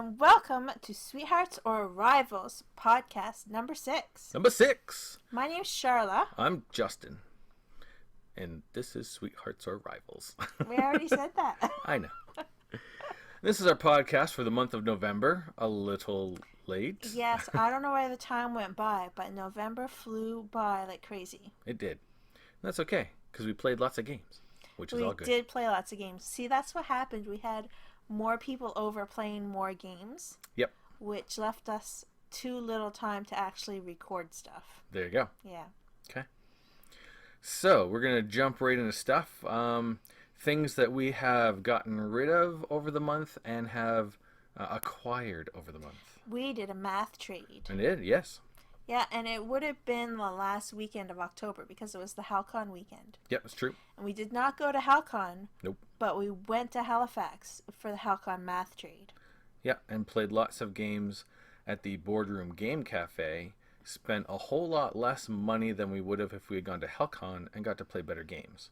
and welcome to Sweethearts or Rivals podcast number 6. Number 6. My name's Charla. I'm Justin. And this is Sweethearts or Rivals. We already said that. I know. This is our podcast for the month of November. A little late. Yes, I don't know why the time went by, but November flew by like crazy. It did. That's okay, because we played lots of games, which is all good. We did play lots of games. See, that's what happened. We had more people over playing more games. Yep. Which left us too little time to actually record stuff. There you go. Yeah. Okay. So, we're going to jump right into stuff. Things that we have gotten rid of over the month and have acquired over the month. We did a math trade. And it, yes. Yeah, and it would have been the last weekend of October because it was the HalCon weekend. Yep, it's true. And we did not go to HalCon. Nope. But we went to Halifax for the HalCon math trade. Yeah, and played lots of games at the Boardroom Game Cafe. Spent a whole lot less money than we would have if we had gone to HalCon and got to play better games.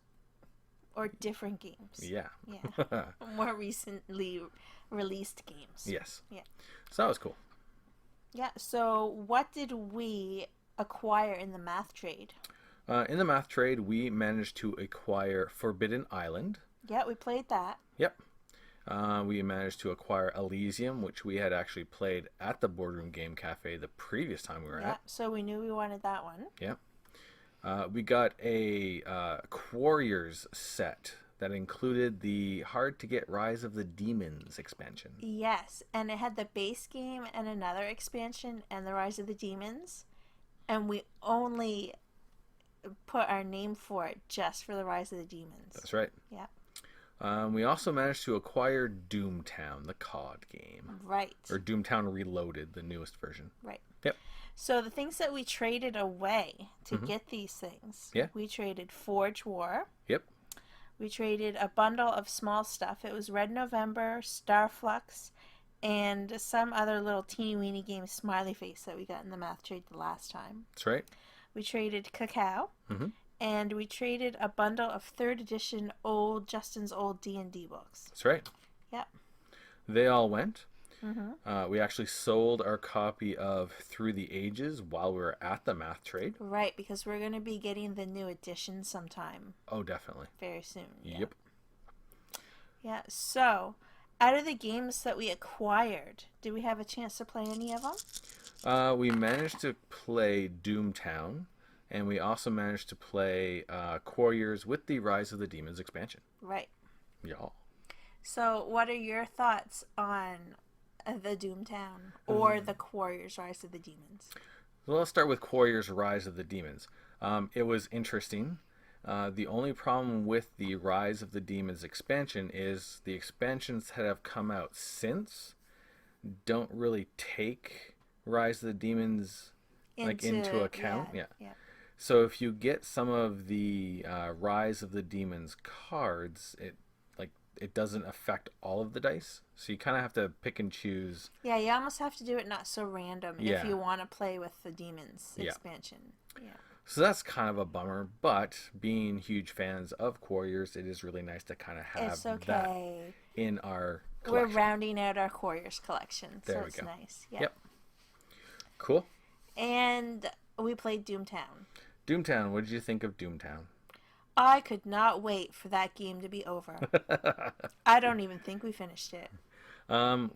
Or different games. Yeah. Yeah. More recently released games. Yes. Yeah. So that was cool. Yeah, so what did we acquire in the math trade? In the math trade, we managed to acquire Forbidden Island. Yeah, we played that. Yep. We managed to acquire Elysium, which we had actually played at the Boardroom Game Cafe the previous time we were at. Yeah, so we knew we wanted that one. Yeah. We got a Quarriors set that included the hard-to-get Rise of the Demons expansion. Yes, and it had the base game and another expansion and the Rise of the Demons. And we only put our name for it just for the Rise of the Demons. That's right. Yeah. We also managed to acquire Doomtown, the COD game. Right. Or Doomtown Reloaded, the newest version. Right. Yep. So the things that we traded away to get these things. Yeah. We traded Forge War. Yep. We traded a bundle of small stuff. It was Red November, Starflux, and some other little teeny-weeny game Smiley Face that we got in the math trade the last time. That's right. We traded Cacao. Mm-hmm. And we traded a bundle of 3rd edition Justin's old D&D books. That's right. Yep. They all went. Mm-hmm. We actually sold our copy of Through the Ages while we were at the math trade. Right, because we're going to be getting the new edition sometime. Oh, definitely. Very soon. Yeah. Yep. Yeah, so out of the games that we acquired, did we have a chance to play any of them? We managed to play Doomtown, and we also managed to play Quarriors with the Rise of the Demons expansion. Right. Yeah. So what are your thoughts on the Doomtown or the Quarriors Rise of the Demons? Well, let's start with Quarriors Rise of the Demons. It was interesting. The only problem with the Rise of the Demons expansion is the expansions that have come out since don't really take Rise of the Demons into account. Yeah. So if you get some of the Rise of the Demons cards, it doesn't affect all of the dice. So you kind of have to pick and choose. Yeah, you almost have to do it not so random if you want to play with the Demons expansion. Yeah. So that's kind of a bummer, but being huge fans of Quarriors, it is really nice to kind of have that in our collection. We're rounding out our Quarriors collection, there so we it's go. nice. Yeah. Yep. Cool. And we played Doomtown. Doomtown, what did you think of Doomtown? I could not wait for that game to be over. I don't even think we finished it.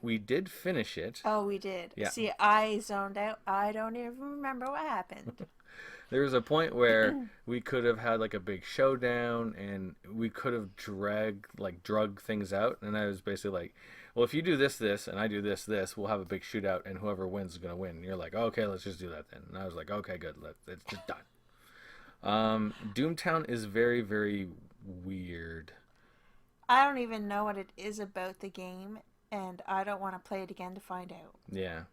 We did finish it. Oh, we did. Yeah. See, I zoned out. I don't even remember what happened. There was a point where we could have had like a big showdown, and we could have drug things out. And I was basically like, well, if you do this, and I do this, we'll have a big shootout, and whoever wins is going to win. And you're like, okay, let's just do that then. And I was like, okay, good. It's just done. Doomtown is very, very weird. I don't even know what it is about the game, and I don't want to play it again to find out. Yeah.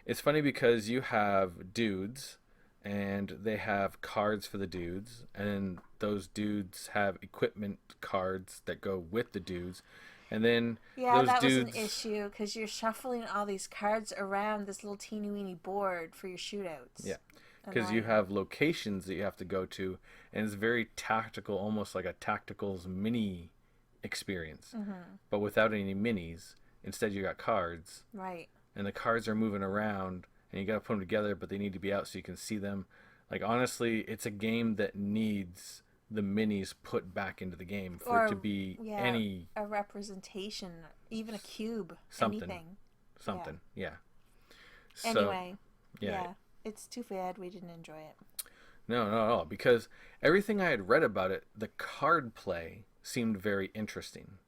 It's funny because you have dudes, and they have cards for the dudes, and those dudes have equipment cards that go with the dudes. And then those that dudes... was an issue, because you're shuffling all these cards around this little teeny-weeny board for your shootouts. Yeah. Because you have locations that you have to go to, and it's very tactical, almost like a tacticals mini experience, but without any minis. Instead, you got cards, Right. and the cards are moving around, and you got to put them together, but they need to be out so you can see them. Like, honestly, it's a game that needs the minis put back into the game for it to Or, be yeah, any a representation, even a cube, something, anything. Yeah. something. Yeah. So, Anyway, yeah. yeah, it's too bad we didn't enjoy it. No, not at all. Because everything I had read about it, the card play seemed very interesting.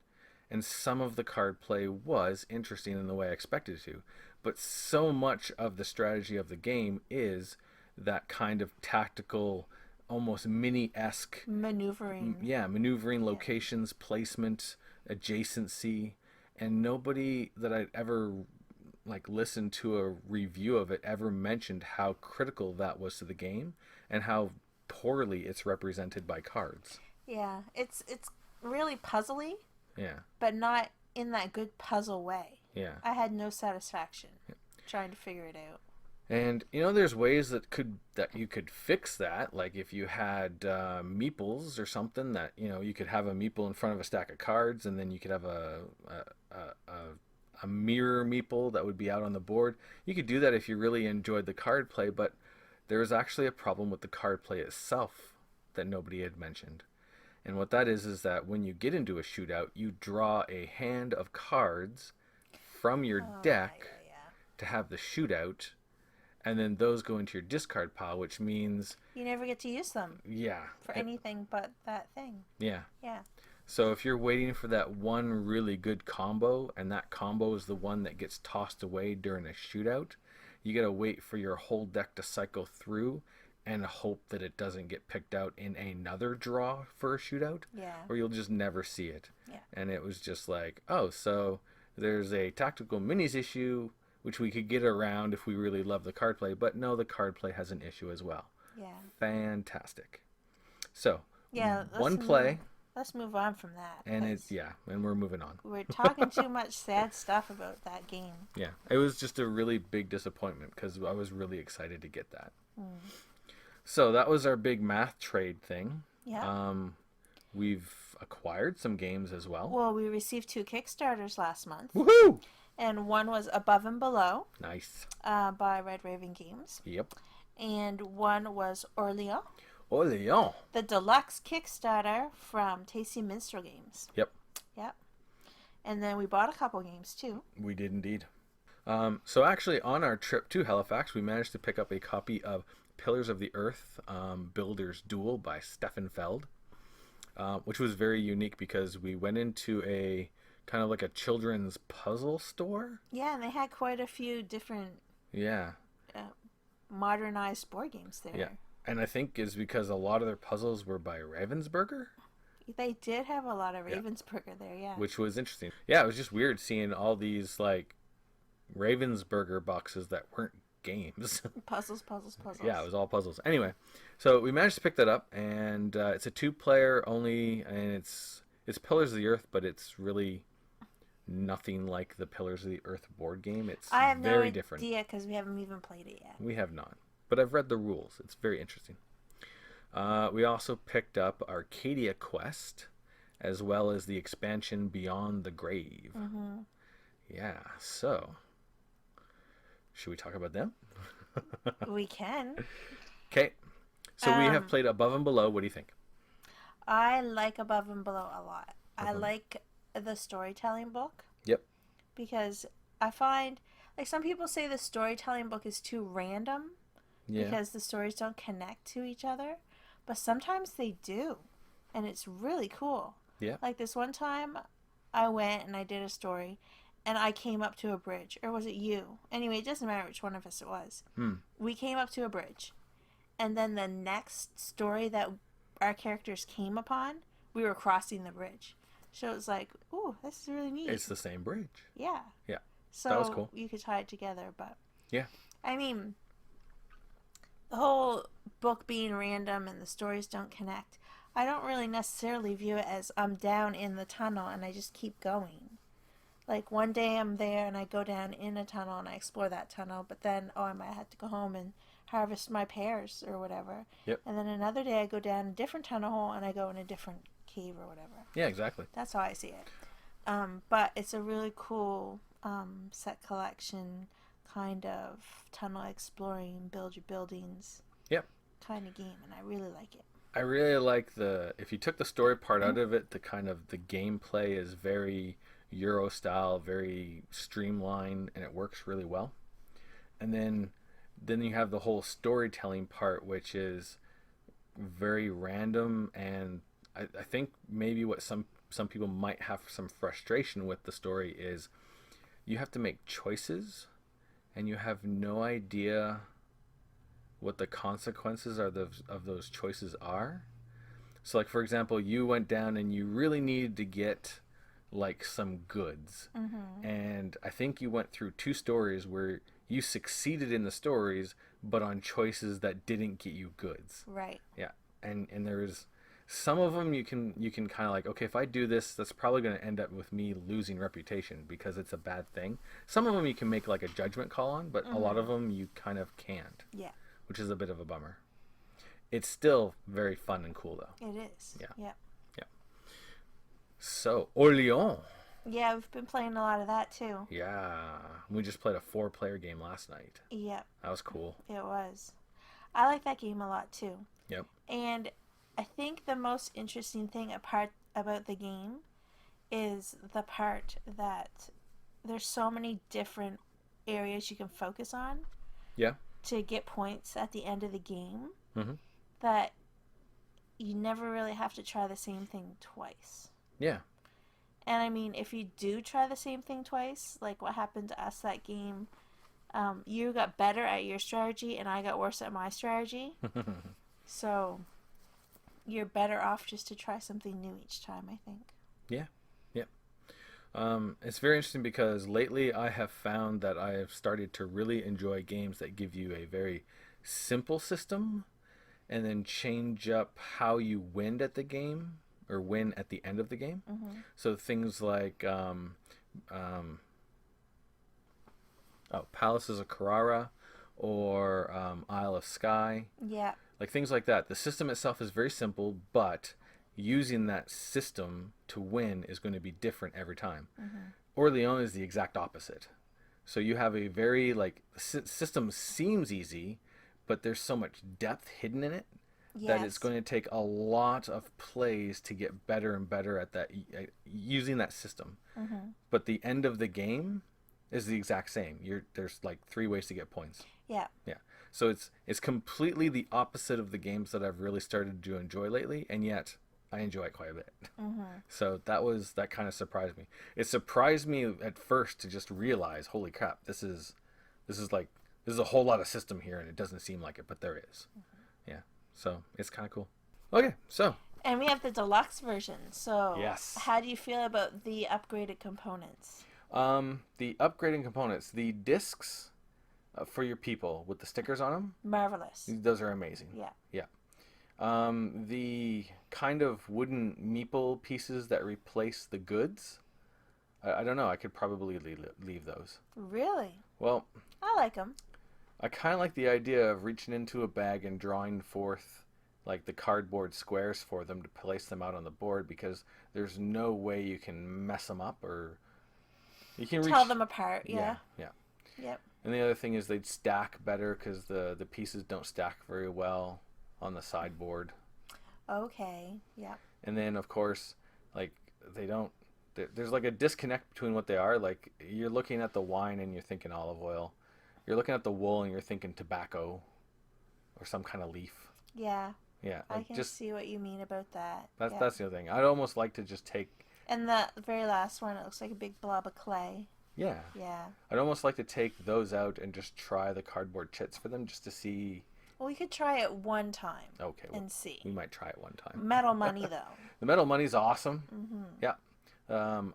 And some of the card play was interesting in the way I expected it to. But so much of the strategy of the game is that kind of tactical, almost mini-esque, Maneuvering. yeah, maneuvering, Yeah. locations, placement, adjacency. And nobody that I'd ever like listened to a review of it ever mentioned how critical that was to the game and how poorly it's represented by cards. Yeah, it's really puzzly, Yeah, but not in that good puzzle way. yeah. I had no satisfaction trying to figure it out. And there's ways that you could fix that. Like if you had meeples or something that you could have a meeple in front of a stack of cards, and then you could have a mirror meeple that would be out on the board. You could do that if you really enjoyed the card play, but there is actually a problem with the card play itself that nobody had mentioned. And what that is that when you get into a shootout, you draw a hand of cards from your Oh, deck yeah. to have the shootout, and then those go into your discard pile, which means, You never get to use them yeah, for anything but that thing. yeah. Yeah. So if you're waiting for that one really good combo, and that combo is the one that gets tossed away during a shootout, you gotta wait for your whole deck to cycle through and hope that it doesn't get picked out in another draw for a shootout, Yeah. or you'll just never see it. Yeah. And it was just like, oh, so there's a tactical minis issue, which we could get around if we really love the card play, but no, the card play has an issue as well. Yeah. Fantastic. So, Yeah. one play, Let's move on from that. and 'cause and we're moving on. we're talking too much sad stuff about that game. Yeah, it was just a really big disappointment because I was really excited to get that. So that was our big math trade thing. Yeah. We've acquired some games as well. Well, we received 2 Kickstarters last month, Woohoo! and one was Above and Below Nice. by Red Raven Games, Yep. and one was Orleans, Oh, Leon. the deluxe Kickstarter from Tasty Minstrel Games. Yep, Yep. And then we bought a couple games too. we did indeed. So actually, on our trip to Halifax, we managed to pick up a copy of Pillars of the Earth Builder's Duel by Stefan Feld, which was very unique because we went into a kind of like a children's puzzle store. Yeah, and they had quite a few different Yeah, modernized board games there. yeah. And I think is because a lot of their puzzles were by Ravensburger, They did have a lot of Yeah. Ravensburger there, yeah. which was interesting. Yeah, it was just weird seeing all these like Ravensburger boxes that weren't games. Puzzles. Yeah, it was all puzzles. Anyway, so we managed to pick that up, and it's a 2-player only, and it's Pillars of the Earth, but it's really nothing like the Pillars of the Earth board game. It's I have very no different. idea because we haven't even played it yet. We have not, but I've read the rules. It's very interesting. We also picked up Arcadia Quest, as well as the expansion Beyond the Grave. Mm-hmm. Yeah, so should we talk about them? We can. Okay, so we have played Above and Below. What do you think? I like Above and Below a lot. I like the storytelling book Yep. because I find, like, some people say the storytelling book is too random Yeah. because the stories don't connect to each other, but sometimes they do, and it's really cool. Yeah. Like this one time, I went and I did a story, and I came up to a bridge, or was it you? Anyway, it doesn't matter which one of us it was. We came up to a bridge, and then the next story that our characters came upon, we were crossing the bridge. So it was like, ooh, this is really neat. It's the same bridge. Yeah. Yeah. So That was cool. you could tie it together, but Yeah. I mean, the whole book being random and the stories don't connect, I don't really necessarily view it as I'm down in the tunnel and I just keep going. Like one day I'm there and I go down in a tunnel and I explore that tunnel, but then, oh, I might have to go home and harvest my pears or whatever. Yep. And then another day I go down a different tunnel hole and I go in a different cave or whatever. Yeah, exactly. That's how I see it. But it's a really cool set collection kind of tunnel exploring, build your buildings Yep. kind of game, and I really like it. I really like if you took the story part out of it, the gameplay is very Euro style, very streamlined, and it works really well. And then you have the whole storytelling part, which is very random, and I think maybe what some people might have some frustration with the story is you have to make choices, and you have no idea what the consequences are of those choices are. So, like for example, you went down and you really needed to get like some goods, and I think you went through two stories where you succeeded in the stories, but on choices that didn't get you goods. Right. Yeah, and there's some of them you can kind of like, okay, if I do this, that's probably going to end up with me losing reputation because it's a bad thing. Some of them you can make like a judgment call on, but a lot of them you kind of can't, Yeah. which is a bit of a bummer. It's still very fun and cool though. It is. Yeah. Yeah. Yeah. So, Orléans. Yeah, we've been playing a lot of that too. Yeah. We just played a 4-player game last night. Yep. That was cool. It was. I like that game a lot too. Yep. And I think the most interesting thing about the game is the part that there's so many different areas you can focus on Yeah. to get points at the end of the game Mhm. that you never really have to try the same thing twice. Yeah. And I mean, if you do try the same thing twice, like what happened to us that game, you got better at your strategy and I got worse at my strategy. So you're better off just to try something new each time, I think. Yeah. Yeah. It's very interesting because lately I have found that I have started to really enjoy games that give you a very simple system and then change up how you win at the game or win at the end of the game. So things like Palaces of Carrara or Isle of Skye, Yeah. like things like that. The system itself is very simple, but using that system to win is going to be different every time. Orleans is the exact opposite. So you have a very like system seems easy, but there's so much depth hidden in it that it's going to take a lot of plays to get better and better at that using that system. But the end of the game is the exact same. There's like 3 ways to get points. Yeah. Yeah. So it's completely the opposite of the games that I've really started to enjoy lately, and yet I enjoy it quite a bit. So that kind of surprised me. It surprised me at first to just realize, holy crap, this is a whole lot of system here, and it doesn't seem like it, but there is. Yeah. So it's kind of cool. Okay, so. And we have the deluxe version. So Yes. how do you feel about the upgraded components? The upgrading components, the discs for your people with the stickers on them, Marvelous. those are amazing. Yeah. Yeah. The kind of wooden meeple pieces that replace the goods, I don't know. I could probably leave those. Really? Well, I like them. I kind of like the idea of reaching into a bag and drawing forth like the cardboard squares for them to place them out on the board, because there's no way you can mess them up or you can Tell them apart. Yeah. Yeah. Yep. And the other thing is they'd stack better because the pieces don't stack very well on the sideboard. Okay. Yeah. And then of course, like there's like a disconnect between what they are. Like you're looking at the wine and you're thinking olive oil. You're looking at the wool and you're thinking tobacco or some kind of leaf. Yeah. Yeah. I Like can just see what you mean about that. that's Yeah. that's the other thing. I'd almost like to just take And the very last one, it looks like a big blob of clay. yeah. Yeah. I'd almost like to take those out and just try the cardboard chits for them just to see. Well, we could try it one time Okay, well, and see. we might try it one time. Metal money, though. The metal money's awesome. Yeah.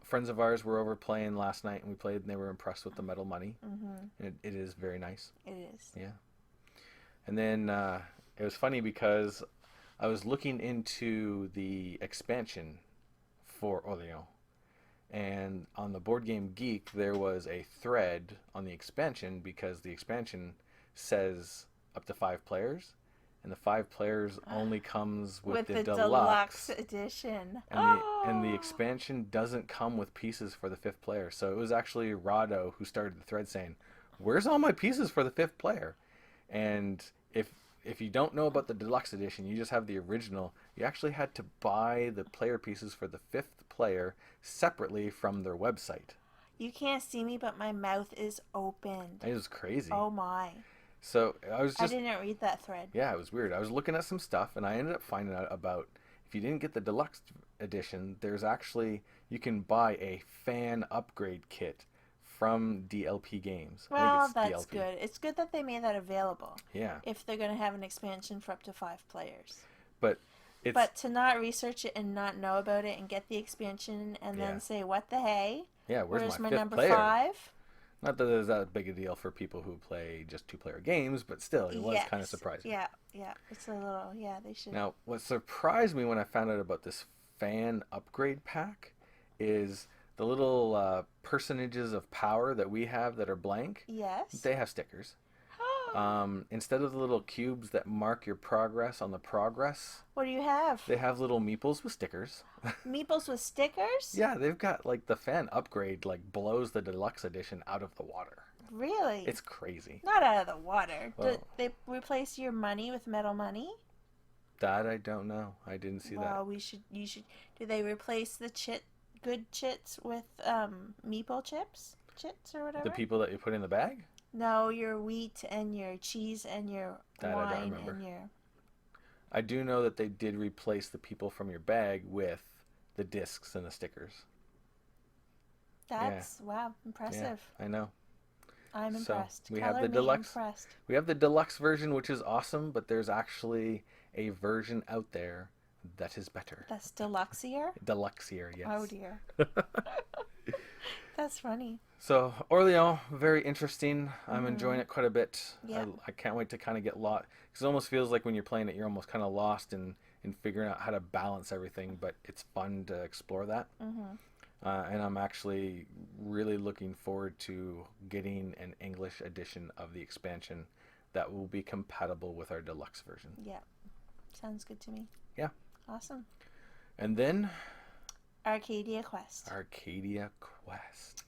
Friends of ours were over playing last night and we played and they were impressed with the metal money. And it is very nice. It is. Yeah. And then it was funny because I was looking into the expansion for Orleans. And on the Board Game Geek, there was a thread on the expansion because the expansion says up to 5 players. and the 5 players only comes with With the the deluxe deluxe, edition. and the Oh, expansion doesn't come with pieces for the 5th player. So it was actually Rado who started the thread saying, "Where's all my pieces for the 5th player?" And if you don't know about the deluxe edition, you just have the original. You actually had to buy the player pieces for the 5th player separately from their website. you can't see me, but my mouth is opened. It was crazy. Oh my. So I was I just, didn't read that thread. yeah, it was weird. I was looking at some stuff, and I ended up finding out about, if you didn't get the deluxe edition, there's actually, you can buy a fan upgrade kit from DLP Games. I think Well, it's that's DLP. good. It's good that they made that available Yeah, if they're going to have an expansion for up to 5 players. but it's, But to not research it and not know about it and get the expansion and yeah, then say, what the hey? yeah. Where's Where's my my fifth number player? 5? Not that it's that big a deal for people who play just 2-player games, but still, it was kind of Yes. surprising. Yeah, yeah. It's a little, yeah, they should. Now, what surprised me when I found out about this fan upgrade pack is the little personages of power that we have that are blank. Yes. They have stickers. Instead of the little cubes that mark your progress on the progress, What do you have? they have little meeples with stickers. Meeples with stickers? Yeah, they've got like the fan upgrade like blows the deluxe edition out of the water. Really? It's crazy. Not out of the water. Do Well, they replace your money with metal money? that I don't know. I didn't see Well, that. you should. Do they replace the good chits with meeple chips? Chits or whatever? The people that you put in the bag? No, your wheat and your cheese and your That I don't wine remember. and your. I do know that they did replace the people from your bag with the discs and the stickers. That's wow, impressive. Yeah, I know. I'm So, impressed. we Color have the me deluxe. impressed. We have the deluxe version, which is awesome, but there's actually a version out there that is better. That's deluxier. Deluxier, yes. Oh dear. That's funny. So, Orleans, very interesting. I'm enjoying it quite a bit. Yeah. I can't wait to kind of get lost. Because it almost feels like when you're playing it, you're almost kind of lost in figuring out how to balance everything, but it's fun to explore that. And I'm actually really looking forward to getting an English edition of the expansion that will be compatible with our deluxe version. Yeah. Sounds good to me. Yeah. Awesome. And then Arcadia Quest. Arcadia Quest.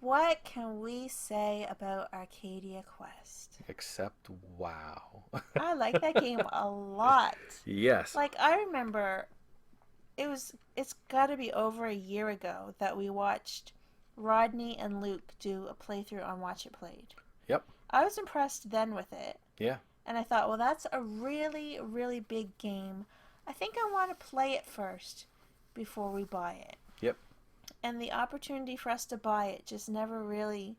What can we say about Arcadia Quest? Except wow. I like that game a lot. Yes. Like I remember it's got to be over a year ago that we watched Rodney and Luke do a playthrough on Watch It Played. Yep. I was impressed then with it. Yeah. And I thought, well, that's a really, really big game. I think I want to play it first before we buy it. Yep. And the opportunity for us to buy it just never really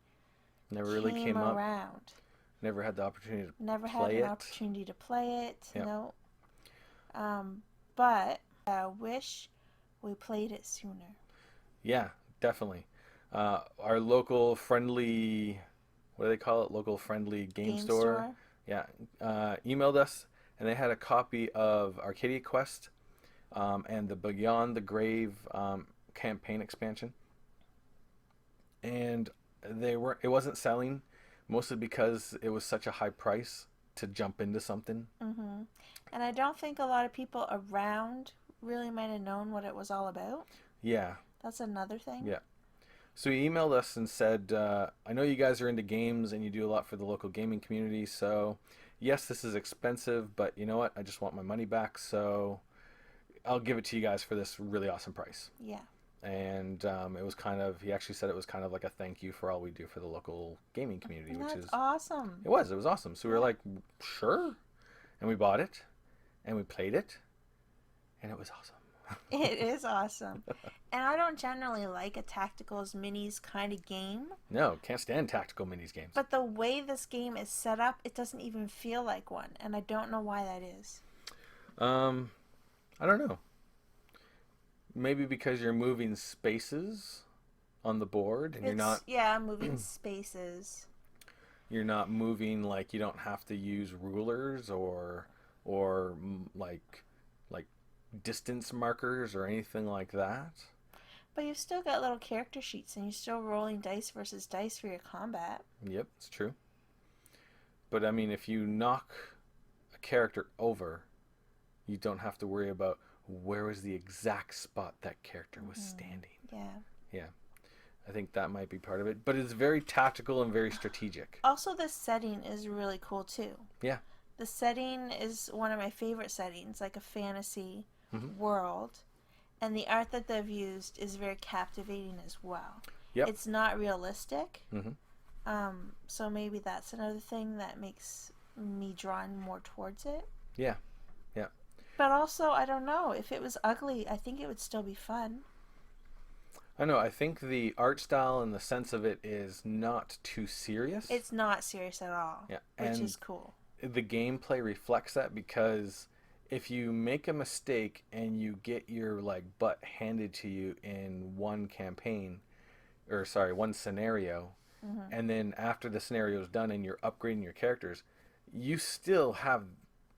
came up. around. Never had the opportunity to Never had play an it. opportunity to play it. Yep. No. But I wish we played it sooner. Yeah, definitely. Our local friendly, what do they call it? Local friendly game store. Yeah, emailed us, and they had a copy of Arcadia Quest and the Beyond the Grave campaign expansion, and it wasn't selling, mostly because it was such a high price to jump into something. Mm-hmm. And I don't think a lot of people around really might have known what it was all about. Yeah. That's another thing. Yeah. So he emailed us and said, I know you guys are into games and you do a lot for the local gaming community, so yes, this is expensive, but you know what? I just want my money back, so I'll give it to you guys for this really awesome price. Yeah. And it was kind of, he actually said it was kind of like a thank you for all we do for the local gaming community, which That's is awesome. It was awesome. So we were like, sure. And we bought it and we played it and it was awesome. It is awesome. And I don't generally like a tacticals minis kind of game. No, can't stand tactical minis games. But the way this game is set up, it doesn't even feel like one. And I don't know why that is. I don't know. Maybe because you're moving spaces on the board and Yeah, moving spaces. You're not moving, like, you don't have to use rulers or like distance markers or anything like that. But you've still got little character sheets and you're still rolling dice versus dice for your combat. Yep, it's true. But I mean, if you knock a character over, you don't have to worry about where was the exact spot that character was standing. Yeah. Yeah. I think that might be part of it. But it's very tactical and very strategic. Also, the setting is really cool too. Yeah. The setting is one of my favorite settings, like a fantasy Mm-hmm. world. And the art that they've used is very captivating as well. Yep. It's not realistic. Mm-hmm. So maybe that's another thing that makes me drawn more towards it. Yeah. Yeah. But also, I don't know. If it was ugly, I think it would still be fun. I know. I think the art style and the sense of it is not too serious. It's not serious at all. Yeah. Which And is cool. the gameplay reflects that, because if you make a mistake and you get your like butt handed to you in one campaign, or sorry, one scenario, and then after the scenario is done and you're upgrading your characters, you still have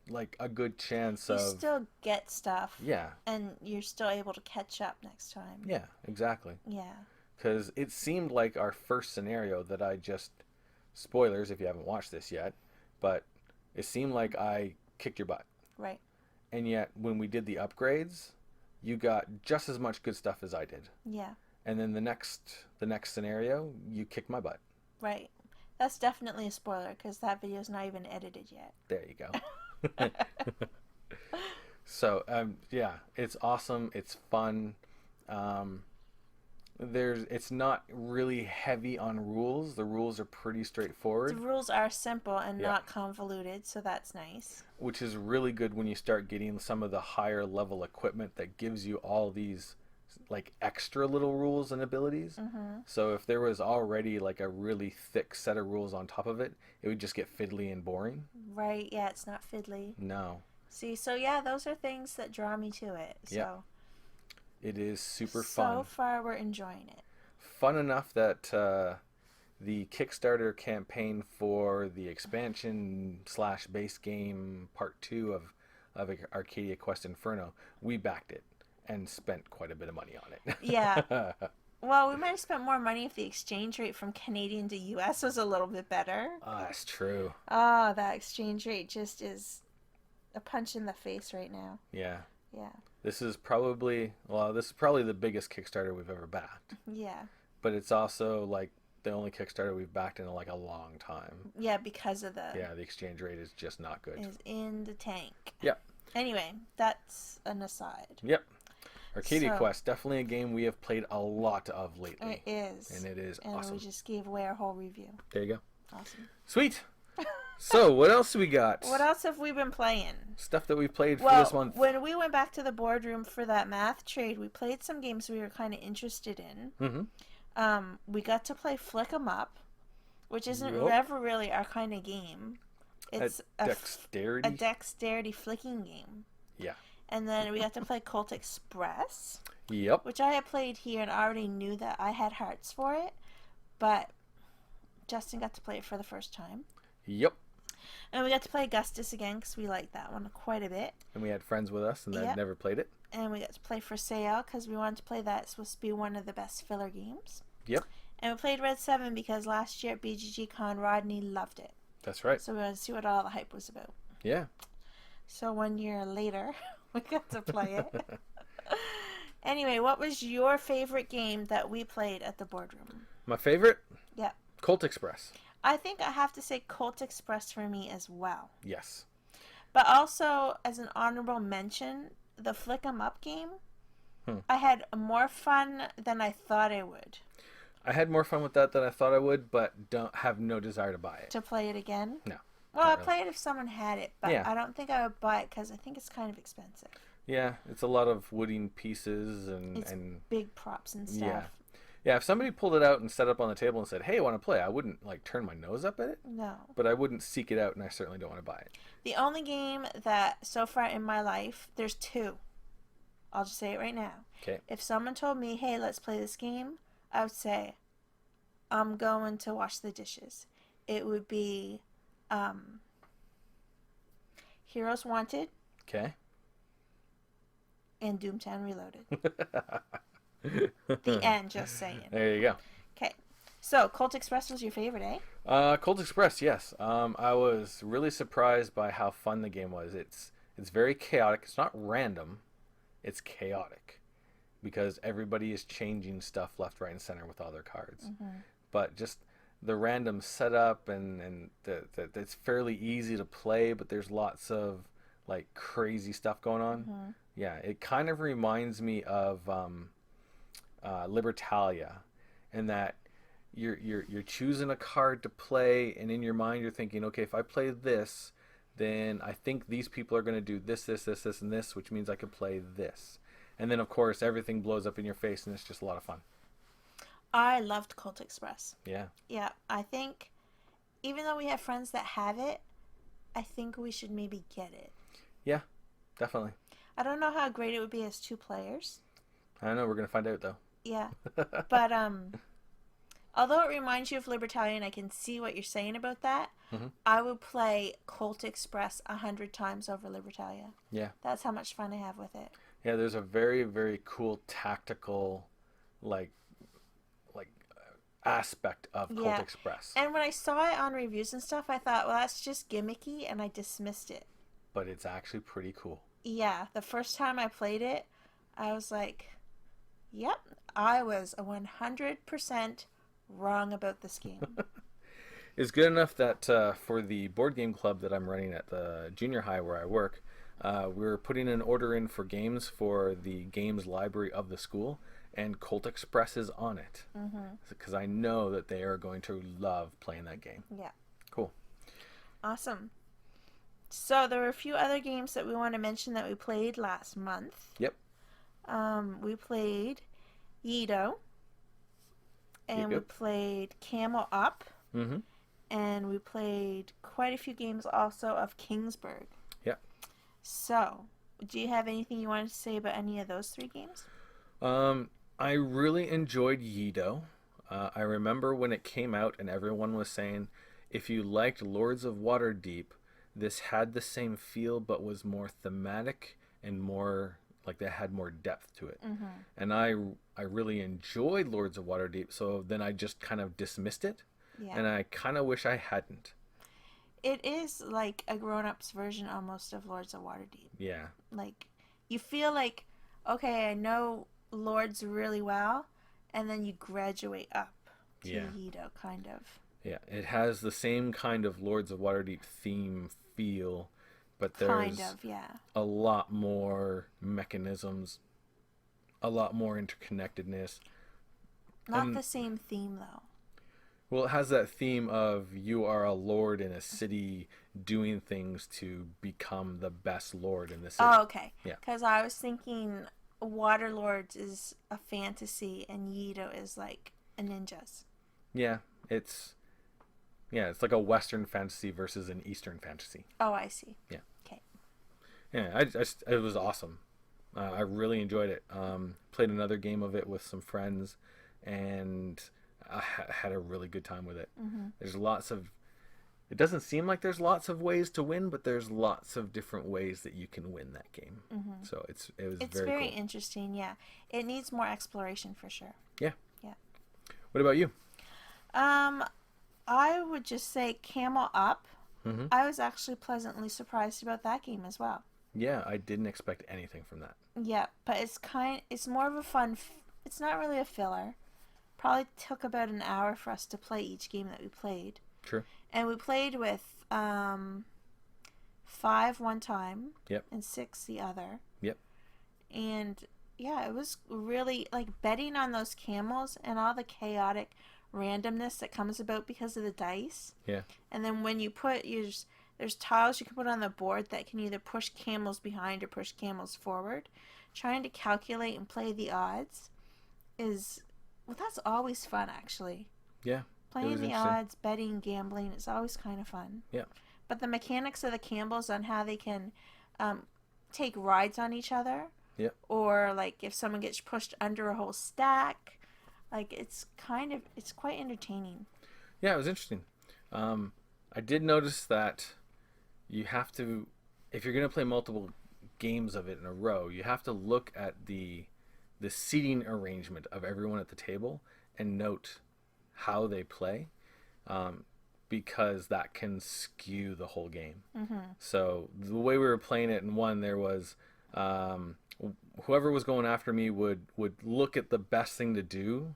like a good chance You of still get stuff. yeah, And you're still able to catch up next time. yeah, exactly. Yeah. Because it seemed like our first scenario that I just, spoilers if you haven't watched this yet, but it seemed like I kicked your butt. Right. And yet when we did the upgrades, you got just as much good stuff as I did. Yeah. And then the next scenario, you kicked my butt. Right. That's definitely a spoiler because that video's not even edited yet. There you go. So yeah, it's awesome. It's fun. It's not really heavy on rules. The rules are pretty The straightforward, rules are simple and Yeah. not convoluted, so that's nice. which is really good when you start getting some of the higher level equipment that gives you all these like extra little rules and abilities. So if there was already like a really thick set of rules on top of it, it would just get fiddly and boring. Right, yeah, it's not fiddly. No, See, so yeah, those are things that draw me to it. So, Yeah. it is super so fun. far we're enjoying it. Fun enough that the Kickstarter campaign for the expansion / base game part 2 of Arcadia Quest Inferno, we backed it and spent quite a bit of money on it. Yeah. Well, we might have spent more money if the exchange rate from Canadian to US was a little bit better. That's true. Oh, that exchange rate just is a punch in the face right now. Yeah. Yeah. This is probably the biggest Kickstarter we've ever backed. Yeah. But it's also like the only Kickstarter we've backed in like a long time. Yeah, because of the Yeah, the exchange rate is just not good. is in the tank. Yep. Anyway, that's an aside. Yep. Arcadia So- Quest, definitely a game we have played a lot of lately. It is. And it is And awesome. we just gave away our whole review. There you go. Awesome. Sweet. So, what else do we got? What else have we been playing? Stuff that we've played for Well, this month. when we went back to the boardroom for that math trade, we played some games we were kind of interested in. Mm-hmm. We got to play Flick 'em Up, which isn't Yup. ever really our kind of game. It's a Dexterity. dexterity flicking game. Yeah. And then we got to play Colt Express, Yep. which I had played here and already knew that I had hearts for it, but Justin got to play it for the first time. Yep. And we got to play Augustus again because we liked that one quite a bit. And we had friends with us and they'd Yep. never played it. And we got to play For Sale because we wanted to play that. It's supposed to be one of the best filler games. Yep. And we played Red 7 because last year at BGG Con, Rodney loved it. That's right. So we wanted to see what all the hype was about. Yeah. So 1 year later, we got to play it. Anyway, what was your favorite game that we played at the boardroom? My favorite? Yeah. Colt Express. I think I have to say Colt Express for me as well. Yes. But also, as an honorable mention, the Flick 'em Up game, I had more fun than I thought I would. I had more fun with that than I thought I would, but don't have no desire to buy it. To play it again? No. Well, not I'd really. play it if someone had it, but Yeah. I don't think I would buy it because I think it's kind of expensive. Yeah, it's a lot of wooden pieces It's and big props and stuff. yeah. Yeah, if somebody pulled it out and set it up on the table and said, "Hey, I want to play," I wouldn't like turn my nose up at it, No. but I wouldn't seek it out, and I certainly don't want to buy it. The only game that so far in my life, there's two. I'll just say it right now. Okay. If someone told me, hey, let's play this game, I would say, I'm going to wash the dishes. It would be Heroes Wanted Okay. and Doomtown Reloaded. The end, just saying. There you go. Okay. So, Colt Express was your favorite, eh? Cold Express, yes. I was really surprised by how fun the game was. It's very chaotic. It's not random. It's chaotic because everybody is changing stuff left, right, and center with all their cards. Mm-hmm. But just the random setup and it's fairly easy to play, but there's lots of like crazy stuff going on. Mm-hmm. Yeah, it kind of reminds me of Libertalia, in that you're choosing a card to play, and in your mind you're thinking, okay, if I play this, then I think these people are going to do this, and this, which means I could play this. And then of course everything blows up in your face, and it's just a lot of fun. I loved Colt Express. Yeah. Yeah, I think even though we have friends that have it, I think we should maybe get it. Yeah, definitely. I don't know how great it would be as two players. I don't know. We're gonna find out though. Yeah, but although it reminds you of Libertalian, I can see what you're saying about that. Hmm. I would play Colt Express 100 times over Libertalia. Yeah. That's how much fun I have with it. Yeah. There's a very very cool tactical, like aspect of Colt Yeah. Express, And when I saw it on reviews and stuff, I thought, well, that's just gimmicky, and I dismissed it. but it's actually pretty cool. Yeah, the first time I played it, I was like, yep, I was 100% wrong about this game. It's good enough that for the board game club that I'm running at the junior high where I work, we're putting an order in for games for the games library of the school, and Colt Express is on it because I know that they are going to love playing that game. Yeah. Cool. Awesome. So there were a few other games that we want to mention that we played last month. Yep. We played Yido, and we Yep. played Camel Up, Mm-hmm. and we played quite a few games also of Kingsburg. Yep. So, do you have anything you wanted to say about any of those three games? I really enjoyed Yido. I remember when it came out and everyone was saying, if you liked Lords of Waterdeep, this had the same feel but was more thematic and more like they had more depth to it. Mm-hmm. And I really enjoyed Lords of Waterdeep, so then I just kind of dismissed it, Yeah. and I kind of wish I hadn't. It is like a grown-up's version almost of Lords of Waterdeep. Yeah. Like, you feel like, okay, I know Lords really well, and then you graduate up to Yeah. Yido, kind of. Yeah, it has the same kind of Lords of Waterdeep theme feel, but there's Kind of, yeah. a lot more mechanisms, a lot more interconnectedness. Not And- the same theme, though. Well, it has that theme of you are a lord in a city doing things to become the best lord in the city. Oh, okay. Yeah. Because I was thinking Waterlords is a fantasy and Yido is like a ninjas. Yeah, it's like a Western fantasy versus an Eastern fantasy. Oh, I see. Yeah. Okay. Yeah, it was awesome. I really enjoyed it. Played another game of it with some friends, and I had a really good time with it. Mm-hmm. There's lots of. It doesn't seem like there's lots of ways to win, but there's lots of different ways that you can win that game. Mm-hmm. So it was It's very very cool. interesting, yeah. It needs more exploration for sure. Yeah. Yeah. What about you? I would just say Camel Up. Mm-hmm. I was actually pleasantly surprised about that game as well. Yeah, I didn't expect anything from that. Yeah, but it's more of a fun. It's not really a filler. Probably took about an hour for us to play each game that we played. True. And we played with 5 one time. Yep. And 6 the other. Yep. And yeah, it was really like betting on those camels and all the chaotic randomness that comes about because of the dice. Yeah. And then when you put there's tiles you can put on the board that can either push camels behind or push camels forward. Trying to calculate and play the odds that's always fun actually. Yeah. Playing the interesting. odds, betting, gambling, it's always kind of fun. Yeah. But the mechanics of the camels on how they can take rides on each other. Yeah. Or like if someone gets pushed under a whole stack, like it's quite entertaining. Yeah, it was interesting. I did notice that you have to, if you're going to play multiple games of it in a row, you have to look at the seating arrangement of everyone at the table and note how they play, because that can skew the whole game. So the way we were playing it in one, there was whoever was going after me would look at the best thing to do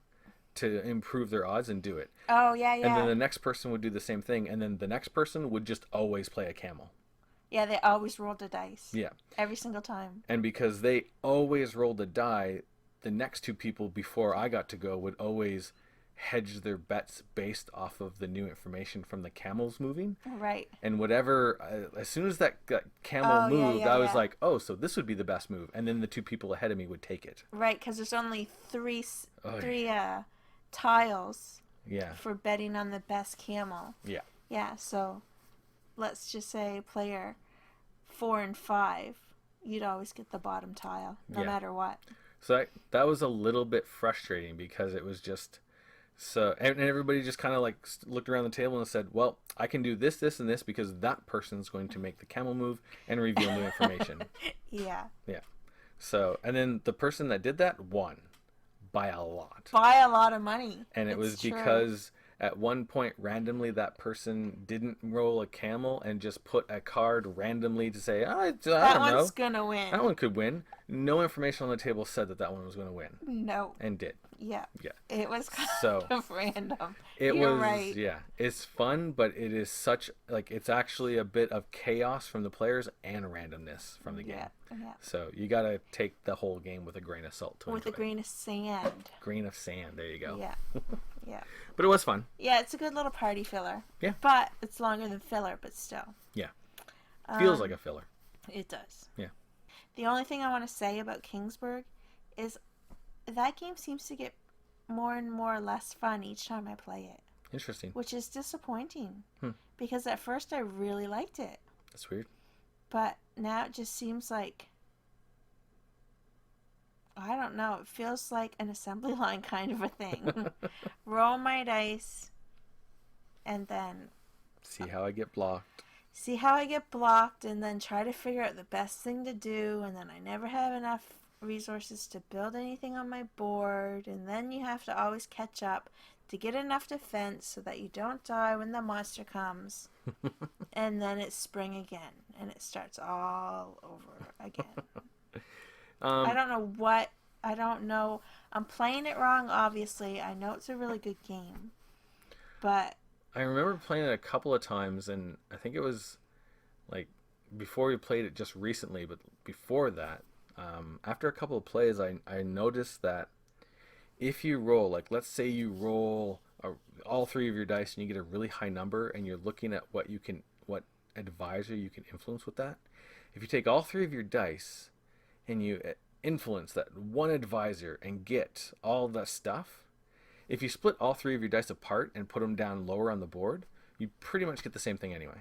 to improve their odds and do it. Oh, yeah, And then yeah. the next person would do the same thing, and then the next person would just always play a camel. Yeah, they always rolled a dice. Yeah. Every single time. And because they always rolled a die, the next two people before I got to go would always hedge their bets based off of the new information from the camels moving. Right. And whatever, as soon as that camel Oh, yeah, moved, yeah, I was yeah. like, oh, so this would be the best move. And then the two people ahead of me would take it. Right, because there's only three Oh, three tiles yeah. for betting on the best camel. Yeah. Yeah, so let's just say player 4 and 5, you'd always get the bottom tile, no Yeah. matter what. So that was a little bit frustrating because it was just so, and everybody just kind of like looked around the table and said, well, I can do this, this, and this because that person's going to make the camel move and reveal new information. Yeah. Yeah. So, and then the person that did that won by a lot. Buy a lot of money. And it It's was true. because at one point randomly that person didn't roll a camel and just put a card randomly to say, I that don't know. one's gonna win. That one could win. No information on the table said that one was going to win. No. And did. Yeah. Yeah. It was kind So, of random. It You're was, right. yeah. It's fun, but it is such, like, it's actually a bit of chaos from the players and randomness from the game. Yeah. Yeah. So you got to take the whole game with a grain of salt to With a enjoy it. grain of sand. Grain of sand. There you go. Yeah. Yeah. But it was fun. Yeah, it's a good little party filler. Yeah. But it's longer than filler, but still. Yeah. Feels Um, like a filler. It does. Yeah. The only thing I want to say about Kingsburg is that game seems to get more and more less fun each time I play it, Interesting. which is disappointing. Hmm. Because at first I really liked it, That's weird. but now it just seems like, I don't know, it feels like an assembly line kind of a thing. Roll my dice and then See how I get blocked. see how I get blocked and then try to figure out the best thing to do, and then I never have enough resources to build anything on my board, and then you have to always catch up to get enough defense so that you don't die when the monster comes. And then it's spring again and it starts all over again. I don't know. I'm playing it wrong, obviously. I know it's a really good game, but I remember playing it a couple of times, and I think it was like before we played it just recently, but before that, after a couple of plays, I noticed that if you roll, like let's say you roll all three of your dice and you get a really high number, and you're looking at what advisor you can influence with that. If you take all three of your dice and you influence that one advisor and get all the stuff, if you split all three of your dice apart and put them down lower on the board, you pretty much get the same thing anyway.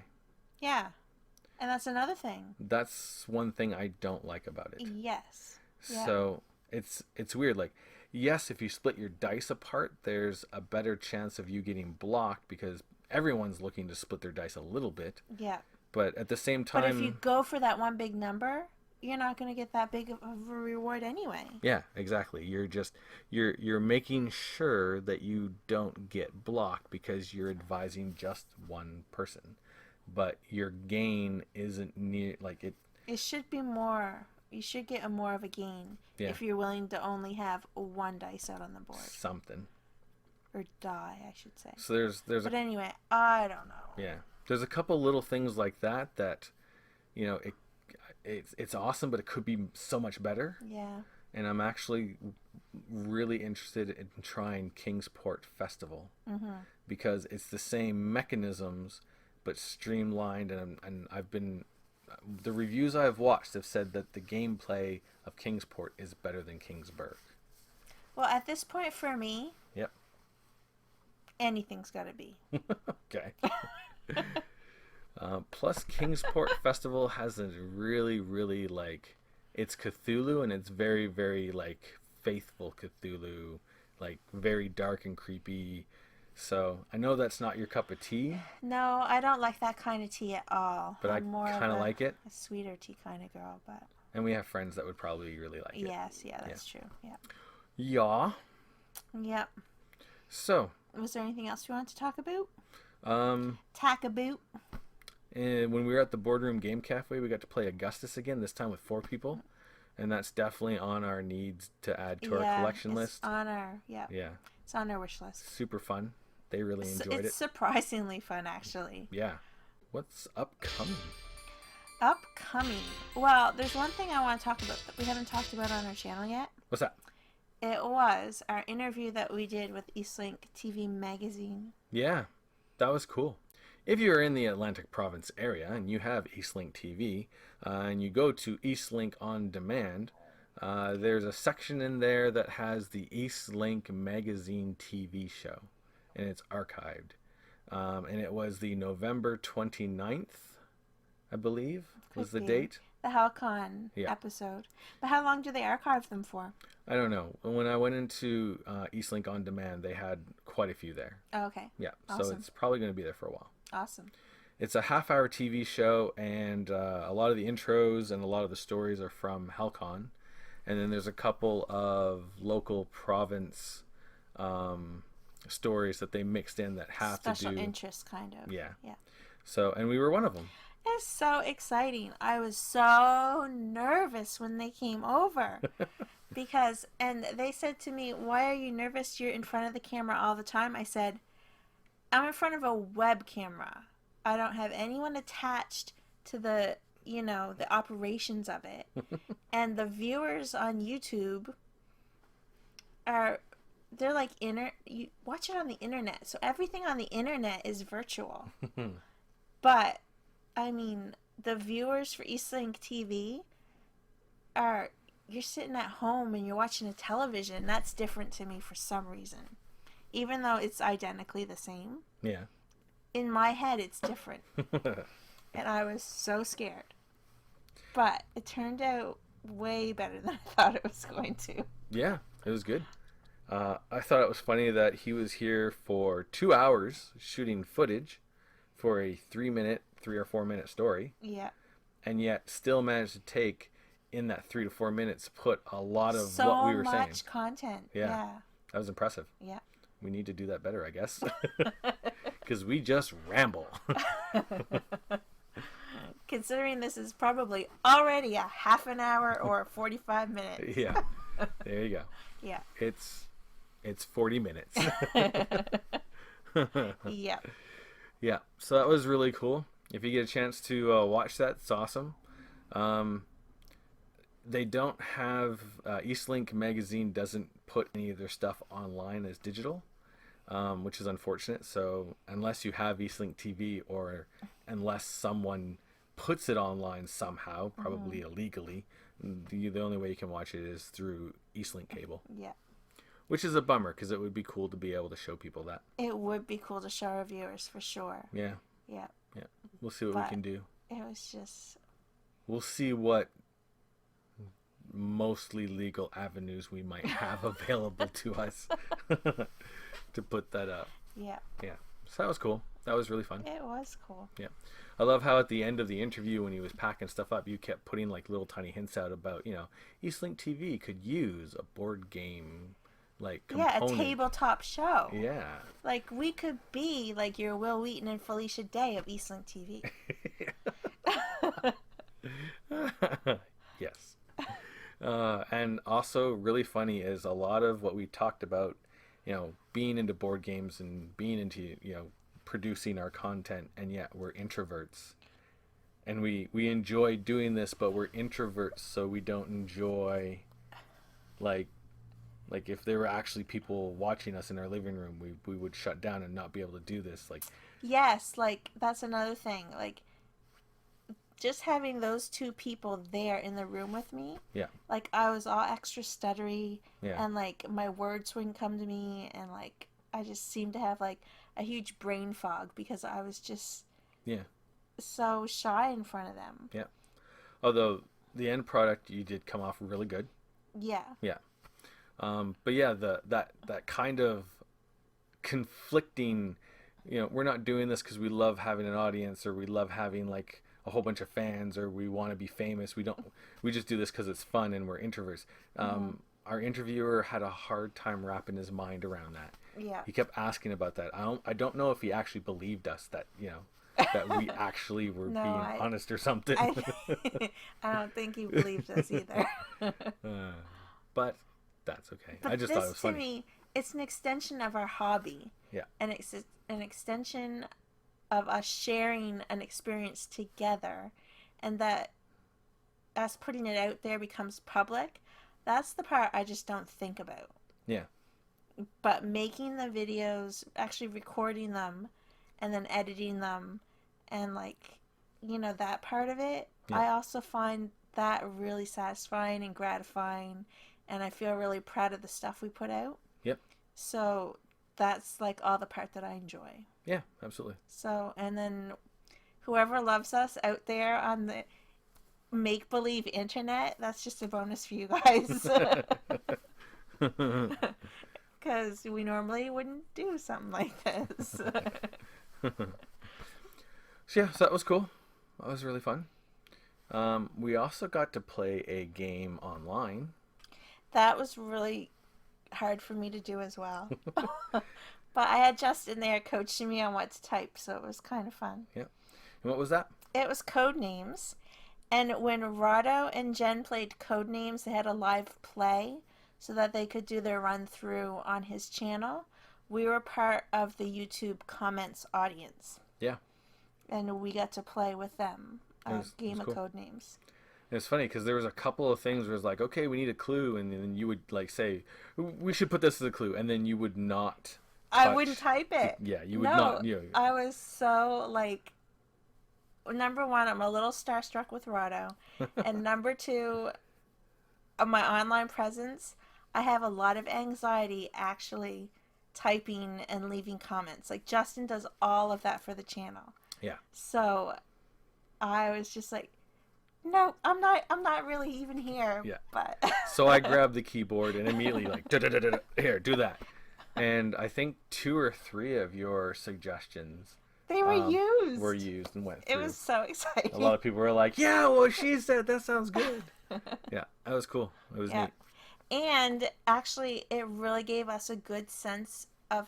yeah. And that's another thing. That's one thing I don't like about it. Yes. Yeah. So it's weird. Like, yes, if you split your dice apart, there's a better chance of you getting blocked because everyone's looking to split their dice a little bit. Yeah. But at the same But if you time, go for that one big number, you're not going to get that big of a reward anyway. yeah, exactly. You're making sure that you don't get blocked because you're advising just one person. But your gain isn't near like it. It should be more. You should get more of a gain if you're willing to only have one dice out on the board. Something. Or die, I should say. So there's But anyway, I don't know. yeah. There's a couple little things like that you know, it's awesome, but it could be so much better. Yeah. And I'm actually really interested in trying Kingsport Festival because it's the same mechanisms but streamlined, and I've been the reviews I've watched have said that the gameplay of Kingsport is better than Kingsburg. Well, at this point for me, Yep. anything's got to be. Okay. Plus, Kingsport Festival has a really, really like it's Cthulhu, and it's very, very like faithful Cthulhu, like very dark and creepy. So I know that's not your cup of tea, No, I don't like that kind of tea at all. but I'm more I kind of like it, a sweeter tea kind of girl, but and we have friends that would probably really like it. yes, yeah, that's true. Yeah. Yeah. Yep. So Was there anything else you wanted to talk about? Um, Tack a boot. and when we were at the Boardroom Game Cafe, we got to play Augustus again, this time with 4 people. And that's definitely on our needs to add to our Yeah, collection it's list. on our Yeah, it's on our wish list. super fun. They really enjoyed It's it. surprisingly fun, actually. Yeah. What's upcoming? Upcoming. Well, there's one thing I want to talk about that we haven't talked about on our channel yet. What's that? It was our interview that we did with Eastlink TV magazine. Yeah, that was cool. If you're in the Atlantic Province area and you have Eastlink TV and you go to Eastlink On Demand, there's a section in there that has the Eastlink Magazine TV show, and it's archived. And it was the November 29th, I believe, was the date. The Halcon episode. But how long do they archive them for? I don't know. When I went into Eastlink On Demand, they had quite a few there. Oh, okay. Yeah, awesome. So it's probably going to be there for a while. Awesome. It's a half-hour TV show, and a lot of the intros and a lot of the stories are from Halcon. And then there's a couple of local province stories that they mixed in that have special to do... interest, kind of. Yeah. Yeah. So, and we were one of them. It's so exciting. I was so nervous when they came over. And they said to me, "Why are you nervous? You're in front of the camera all the time." I said, "I'm in front of a web camera. I don't have anyone attached to the operations of it." And the viewers on YouTube they're like you watch it on the internet. So everything on the internet is virtual. But I mean, the viewers for Eastlink TV you're sitting at home and you're watching a television. That's different to me for some reason. Even though it's identically the same. Yeah. In my head, it's different. And I was so scared. But it turned out way better than I thought it was going to. Yeah, it was good. I thought it was funny that he was here for 2 hours shooting footage for a 3 or 4 minute story. Yeah. And yet still managed to take, in that 3 to 4 minutes, put a lot of what we were saying. So much content. Yeah. Yeah. That was impressive. Yeah. We need to do that better, I guess. Because we just ramble. Considering this is probably already a half an hour or 45 minutes. Yeah. There you go. Yeah. It's 40 minutes. Yeah. Yeah. So that was really cool. If you get a chance to watch that, it's awesome. They don't have... Eastlink Magazine doesn't put any of their stuff online as digital, which is unfortunate. So unless you have Eastlink TV, or unless someone puts it online somehow, probably illegally, the only way you can watch it is through Eastlink cable. Yeah. Which is a bummer, because it would be cool to be able to show people that. It would be cool to show our viewers, for sure. Yeah. Yeah. Yeah. We'll see what we can do. It was just... We'll see what mostly legal avenues we might have available to us to put that up. Yeah. Yeah. So that was cool. That was really fun. It was cool. Yeah. I love how at the end of the interview, when he was packing stuff up, you kept putting like little tiny hints out about, Eastlink TV could use a board game component. Yeah, a tabletop show. Yeah. Like, we could be like your Will Wheaton and Felicia Day of Eastlink TV. Yes. And also really funny is a lot of what we talked about, being into board games and being into, producing our content, and yet we're introverts. And we enjoy doing this, but we're introverts, so we don't enjoy, like if there were actually people watching us in our living room, we would shut down and not be able to do this. Yes, that's another thing. Just having those two people there in the room with me. Yeah. I was all extra stuttery. Yeah. And my words wouldn't come to me, and I just seemed to have a huge brain fog because I was just so shy in front of them. Yeah. Although the end product, you did come off really good. Yeah. Yeah. But yeah, that kind of conflicting, we're not doing this because we love having an audience, or we love having a whole bunch of fans, or we want to be famous. We just do this because it's fun and we're introverts. our interviewer had a hard time wrapping his mind around that. Yeah. He kept asking about that. I don't know if he actually believed us that, that we actually were No, being honest or something. I, I don't think he believes us either. But that's okay. I But just thought it this was to funny. me, it's an extension of our hobby, Yeah. and it's an extension of us sharing an experience together, and that us putting it out there becomes public. That's the part I just don't think about. Yeah. But making the videos, actually recording them, and then editing them, and like, that part of it, Yeah. I also find that really satisfying and gratifying, and I feel really proud of the stuff we put out. Yep. So that's like all the part that I enjoy. Yeah, absolutely. So, and then whoever loves us out there on the make believe internet, that's just a bonus for you guys. Because we normally wouldn't do something like this. So yeah, so that was cool. That was really fun. We also got to play a game online. That was really hard for me to do as well. But I had Justin there coaching me on what to type, so it was kind of fun. Yeah. And what was that? It was code names. And when Rado and Jen played code names, they had a live play so that they could do their run through on his channel. We were part of the YouTube comments audience. Yeah. And we got to play with them a game of cool. code names. And it's funny because there was a couple of things where it's like, okay, we need a clue, and then you would like say, we should put this as a clue, and then you would not. I wouldn't type it. Yeah, you would No, not. I was so like, number one, I'm a little starstruck with Rado, and number two, my online presence, I have a lot of anxiety actually typing and leaving comments. Like Justin does all of that for the channel. Yeah. So I was just like, no, I'm not really even here. Yeah. But So I grabbed the keyboard and immediately like, "Da-da-da-da-da, here, do that." And I think 2 or 3 of your suggestions they were used and went through. It was so exciting. A lot of people were like, "Yeah, well, she said that sounds good." Yeah, that was cool. It was neat. And actually, it really gave us a good sense of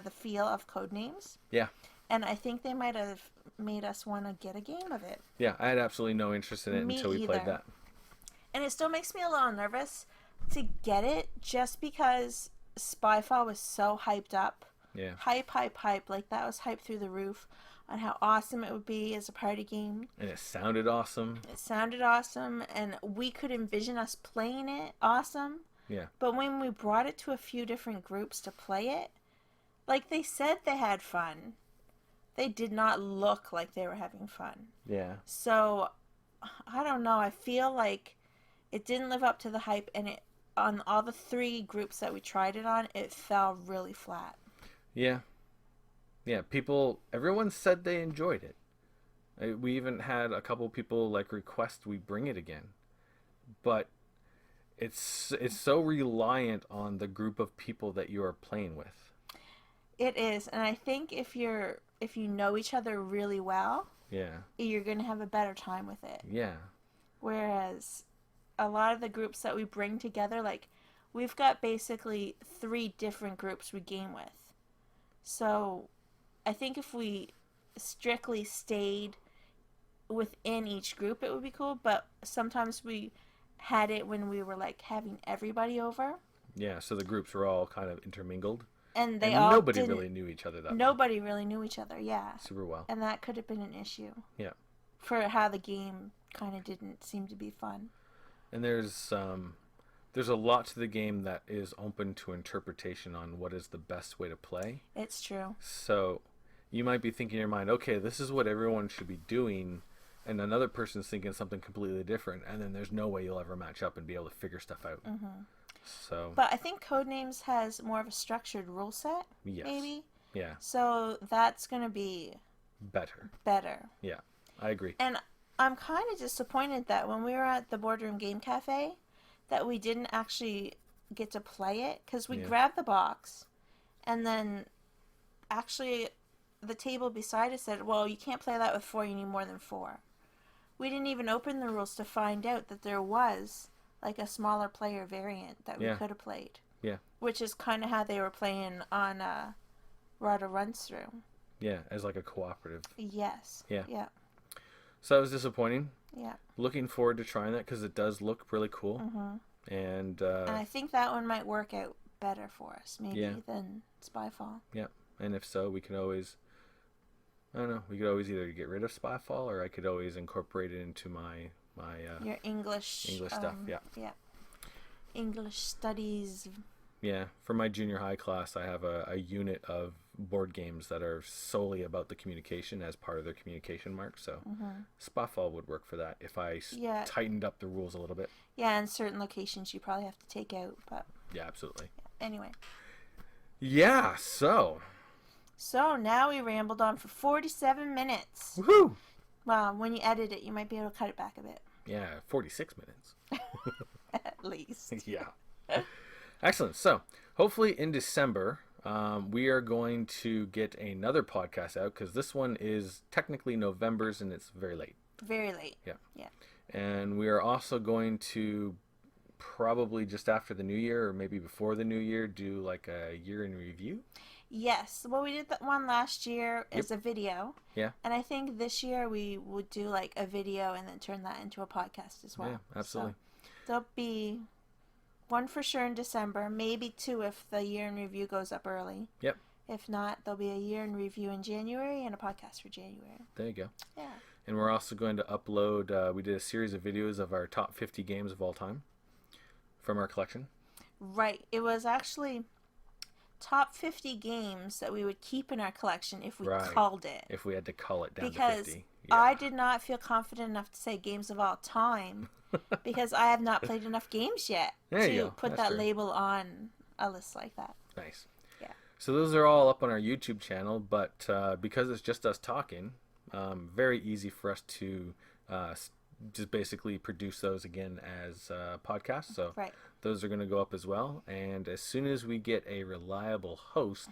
the feel of code names. Yeah. And I think they might have made us want to get a game of it. Yeah, I had absolutely no interest in it Me until we played that. And it still makes me a little nervous to get it just because Spyfall was so hyped up. Yeah. Hype. Like, that was hyped through the roof on how awesome it would be as a party game. And it sounded awesome. It sounded awesome, and we could envision us playing it awesome. Yeah. But when we brought it to a few different groups to play it, like they said they had fun, they did not look like they were having fun. Yeah. So, I don't know. I feel like it didn't live up to the hype, and it on all the 3 groups that we tried it on, it fell really flat. Yeah. Yeah, everyone said they enjoyed it. We even had a couple people like request we bring it again. But it's so reliant on the group of people that you are playing with. It is, and I think if you know each other really well, Yeah. you're going to have a better time with it. Yeah. Whereas a lot of the groups that we bring together, like, we've got basically 3 different groups we game with. So I think if we strictly stayed within each group, it would be cool. But sometimes we had it when we were like having everybody over. Yeah, so the groups were all kind of intermingled. And nobody really knew each other that well. Nobody really knew each other, yeah. Super well. And that could have been an issue. Yeah. For how the game kind of didn't seem to be fun. And there's a lot to the game that is open to interpretation on what is the best way to play. It's true. So you might be thinking in your mind, okay, this is what everyone should be doing, and another person's thinking something completely different, and then there's no way you'll ever match up and be able to figure stuff out. Mm-hmm. So. But I think Codenames has more of a structured rule set, Yes. maybe. Yeah. So that's going to be better. Yeah, I agree. And I'm kind of disappointed that when we were at the Boardroom Game Cafe, that we didn't actually get to play it, because we grabbed the box, and then actually the table beside us said, well, you can't play that with 4, you need more than 4. We didn't even open the rules to find out that there was like a smaller player variant that we Yeah. could have played. Yeah. Which is kind of how they were playing on Rada Runs Through. Yeah, as like a cooperative. Yes. Yeah. Yeah. So that was disappointing. Yeah. Looking forward to trying that because it does look really cool. Mm-hmm. And And I think that one might work out better for us, maybe, yeah. than Spyfall. Yeah. And if so, we can always, I don't know, we could always either get rid of Spyfall or I could always incorporate it into my your English stuff. Yeah. Yeah. English studies. Yeah. For my junior high class, I have a unit of board games that are solely about the communication as part of their communication mark. So Spyfall would work for that if I tightened up the rules a little bit. Yeah, and certain locations you probably have to take out, but yeah, absolutely. Anyway. Yeah, so now we rambled on for 47 minutes. Woohoo! Well, when you edit it, you might be able to cut it back a bit. Yeah, 46 minutes. At least. Yeah. Excellent. So, hopefully in December, we are going to get another podcast out because this one is technically November's and it's very late. Very late. Yeah. Yeah. And we are also going to probably just after the new year or maybe before the new year do like a year in review. Yes. Well, we did that one last year as a video. Yeah. And I think this year we would do like a video and then turn that into a podcast as well. Yeah, absolutely. So there'll be one for sure in December, maybe two if the year in review goes up early. Yep. If not, there'll be a year in review in January and a podcast for January. There you go. Yeah. And we're also going to upload, we did a series of videos of our top 50 games of all time from our collection. Right. It was actually top 50 games that we would keep in our collection if we called it. If we had to call it down to 50. Because I did not feel confident enough to say games of all time because I have not played enough games yet to put that label on a list like that. Nice. Yeah. So those are all up on our YouTube channel, but because it's just us talking, very easy for us to just basically produce those again as podcasts. So those are going to go up as well. And as soon as we get a reliable host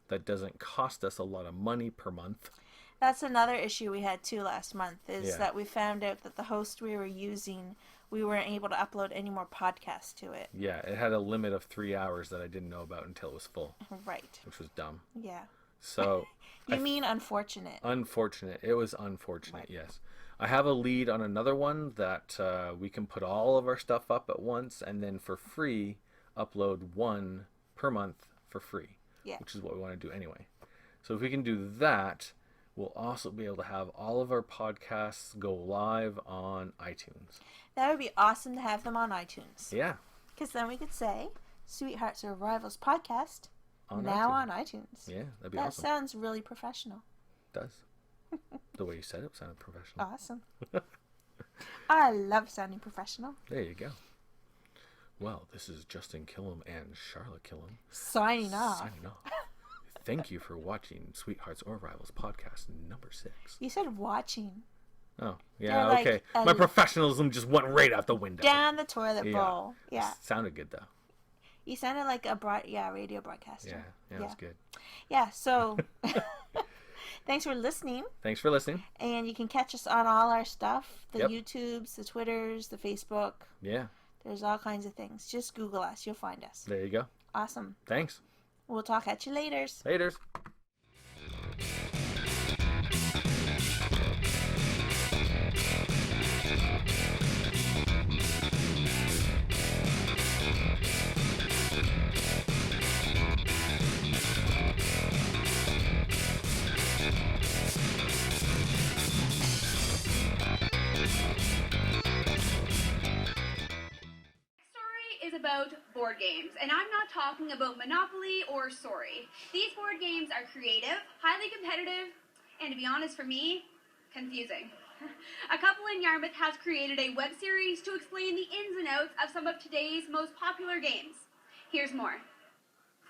that doesn't cost us a lot of money per month. That's another issue we had too last month is that we found out that the host we were using, we weren't able to upload any more podcasts to it. Yeah, it had a limit of 3 hours that I didn't know about until it was full. Right. Which was dumb. Yeah. So. You mean unfortunate? Unfortunate. It was unfortunate, yes. I have a lead on another one that we can put all of our stuff up at once and then for free upload one per month for free, which is what we want to do anyway. So if we can do that, we'll also be able to have all of our podcasts go live on iTunes. That would be awesome to have them on iTunes. Yeah. Because then we could say, Sweethearts Are Rivals Podcast, on iTunes. Yeah, that'd be that awesome. That sounds really professional. It does. The way you said it sounded professional. Awesome. I love sounding professional. There you go. Well, this is Justin Killam and Charlotte Killam. Signing off. Thank you for watching Sweethearts or Rivals podcast number 6. You said watching. Oh, yeah, okay. My professionalism just went right out the window. Down the toilet bowl. Yeah. Sounded good, though. You sounded like a radio broadcaster. Yeah, it was good. Yeah, so thanks for listening. Thanks for listening. And you can catch us on all our stuff, the YouTubes, the Twitters, the Facebook. Yeah. There's all kinds of things. Just Google us. You'll find us. There you go. Awesome. Thanks. We'll talk at you later. Laters. About board games, and I'm not talking about Monopoly or Sorry. These board games are creative, highly competitive, and to be honest for me, confusing. A couple in Yarmouth has created a web series to explain the ins and outs of some of today's most popular games. Here's more.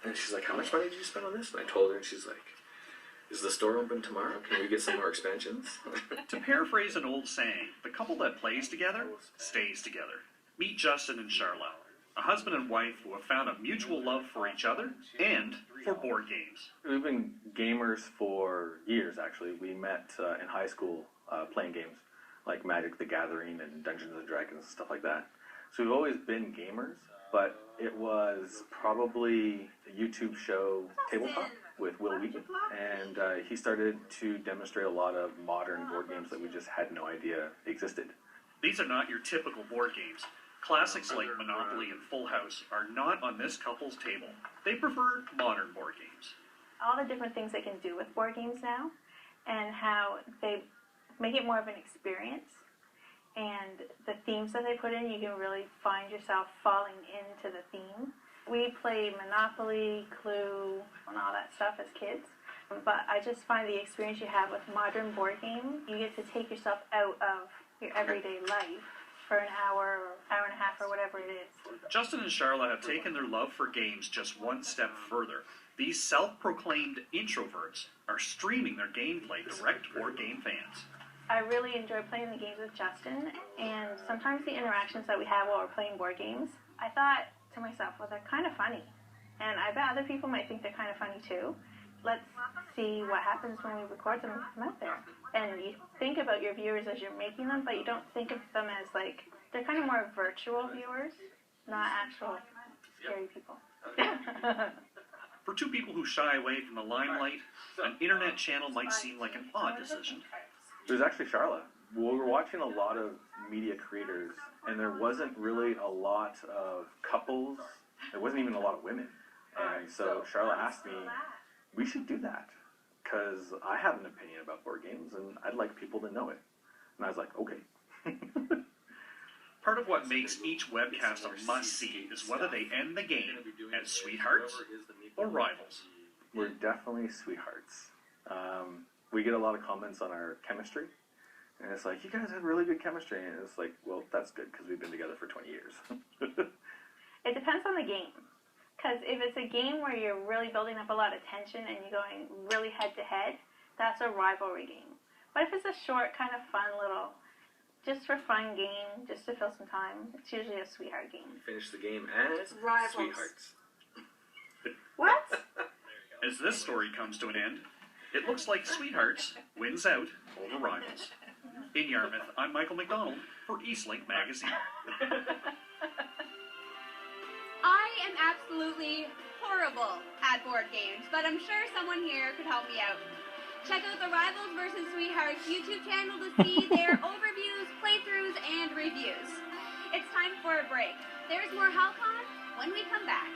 And she's like, how much money did you spend on this? And I told her, and she's like, is the store open tomorrow? Can we get some more expansions? To paraphrase an old saying, the couple that plays together stays together. Meet Justin and Charlotte. A husband and wife who have found a mutual love for each other and for board games. We've been gamers for years, actually. We met in high school playing games like Magic the Gathering and Dungeons and Dragons and stuff like that. So we've always been gamers, but it was probably a YouTube show, Tabletop, with Will Wheaton, and he started to demonstrate a lot of modern board games that we just had no idea existed. These are not your typical board games. Classics like Monopoly and Full House are not on this couple's table. They prefer modern board games. All the different things they can do with board games now, and how they make it more of an experience. And the themes that they put in, you can really find yourself falling into the theme. We played Monopoly, Clue, and all that stuff as kids. But I just find the experience you have with modern board games, you get to take yourself out of your everyday life for an hour or hour and a half or whatever it is. Justin and Charla have taken their love for games just one step further. These self-proclaimed introverts are streaming their gameplay direct to board game fans. I really enjoy playing the games with Justin, and sometimes the interactions that we have while we're playing board games, I thought to myself, well, they're kind of funny. And I bet other people might think they're kind of funny too. Let's see what happens when we record them and put them out there. And you think about your viewers as you're making them, but you don't think of them as like, they're kind of more virtual viewers, not actual scary people. For two people who shy away from the limelight, an internet channel might seem like an odd decision. It was actually Charla. We were watching a lot of media creators, and there wasn't really a lot of couples. There wasn't even a lot of women. And so Charla asked me, we should do that, because I have an opinion about board games, and I'd like people to know it. And I was like, okay. Part of what makes each webcast a must-see is whether they end the game as sweethearts or rivals. We're definitely sweethearts. We get a lot of comments on our chemistry, and it's like, you guys have really good chemistry, and it's like, well, that's good, because we've been together for 20 years. It depends on the game. Because if it's a game where you're really building up a lot of tension and you're going really head-to-head, that's a rivalry game. But if it's a short, kind of fun little, just for fun game, just to fill some time, it's usually a sweetheart game. Finish the game as Rivals. sweethearts. What? As this story comes to an end, it looks like Sweethearts wins out over Rivals. In Yarmouth, I'm Michael McDonald for Eastlink Magazine. I am absolutely horrible at board games, but I'm sure someone here could help me out. Check out the Rivals vs. Sweethearts YouTube channel to see their overviews, playthroughs, and reviews. It's time for a break. There's more HowCon when we come back.